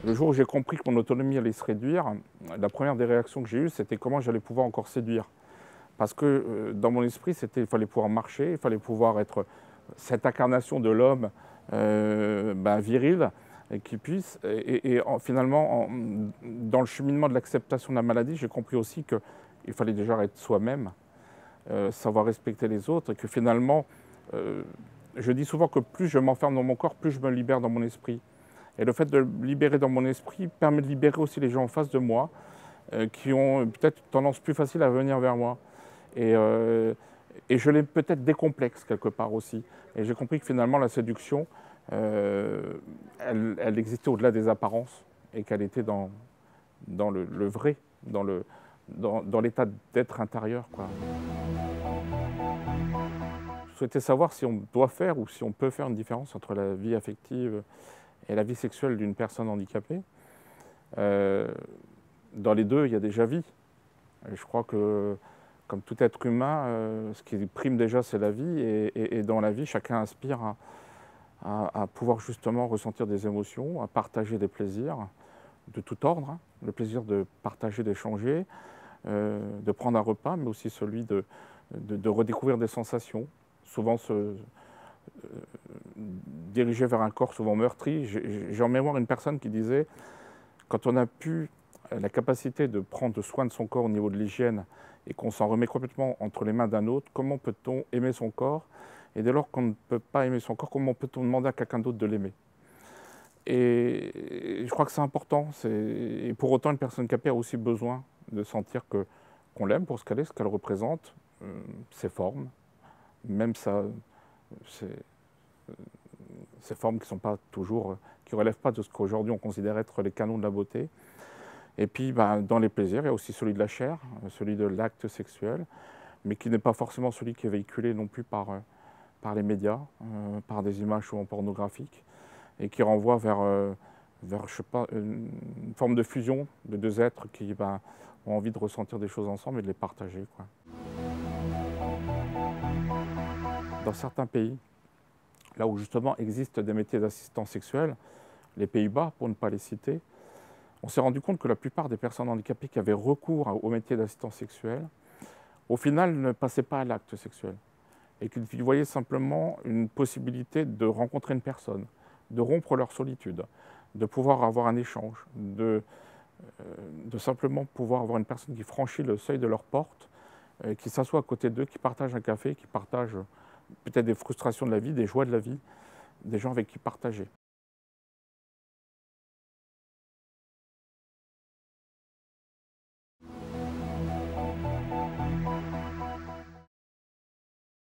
Le jour où j'ai compris que mon autonomie allait se réduire, la première des réactions que j'ai eues, c'était comment j'allais pouvoir encore séduire. Parce que dans mon esprit, il fallait pouvoir marcher, il fallait pouvoir être cette incarnation de l'homme viril, et qui puisse. Finalement, dans le cheminement de l'acceptation de la maladie, j'ai compris aussi qu'il fallait déjà être soi-même, savoir respecter les autres, et que finalement, euh, je dis souvent que plus je m'enferme dans mon corps, plus je me libère dans mon esprit. Et le fait de me libérer dans mon esprit permet de libérer aussi les gens en face de moi, qui ont peut-être une tendance plus facile à venir vers moi. Et, euh, et je l'ai peut-être décomplexe quelque part aussi. Et j'ai compris que finalement la séduction, elle existait au-delà des apparences et qu'elle était dans le vrai, dans l'état d'être intérieur, quoi. Je souhaitais savoir si on doit faire ou si on peut faire une différence entre la vie affective et la vie sexuelle d'une personne handicapée. Euh, dans les deux, il y a déjà vie. Et je crois que, comme tout être humain, ce qui prime déjà, c'est la vie. Et dans la vie, chacun aspire à pouvoir justement ressentir des émotions, à partager des plaisirs de tout ordre, hein. Le plaisir de partager, d'échanger, de prendre un repas, mais aussi celui de redécouvrir des sensations, souvent dirigées vers un corps souvent meurtri. J'ai en mémoire une personne qui disait, quand on a pu la capacité de prendre soin de son corps au niveau de l'hygiène et qu'on s'en remet complètement entre les mains d'un autre, comment peut-on aimer son corps? Et dès lors qu'on ne peut pas aimer son corps, comment peut-on demander à quelqu'un d'autre de l'aimer? Et je crois que c'est important. Et pour autant, une personne handicapée a aussi besoin de sentir qu'on l'aime pour ce qu'elle est, ce qu'elle représente, ses formes, même ces formes qui sont pas toujours, qui relèvent pas de ce qu'aujourd'hui on considère être les canons de la beauté. Et puis, dans les plaisirs, il y a aussi celui de la chair, celui de l'acte sexuel, mais qui n'est pas forcément celui qui est véhiculé non plus par les médias, par des images souvent pornographiques, et qui renvoie vers je sais pas, une forme de fusion de deux êtres qui ont envie de ressentir des choses ensemble et de les partager, quoi. Dans certains pays, là où justement existent des métiers d'assistant sexuel, les Pays-Bas pour ne pas les citer, on s'est rendu compte que la plupart des personnes handicapées qui avaient recours au métier d'assistant sexuel, au final ne passaient pas à l'acte sexuel et qu'ils voyaient simplement une possibilité de rencontrer une personne, de rompre leur solitude, de pouvoir avoir un échange, de simplement pouvoir avoir une personne qui franchit le seuil de leur porte, qui s'assoit à côté d'eux, qui partage un café, qui partage peut-être des frustrations de la vie, des joies de la vie, des gens avec qui partager.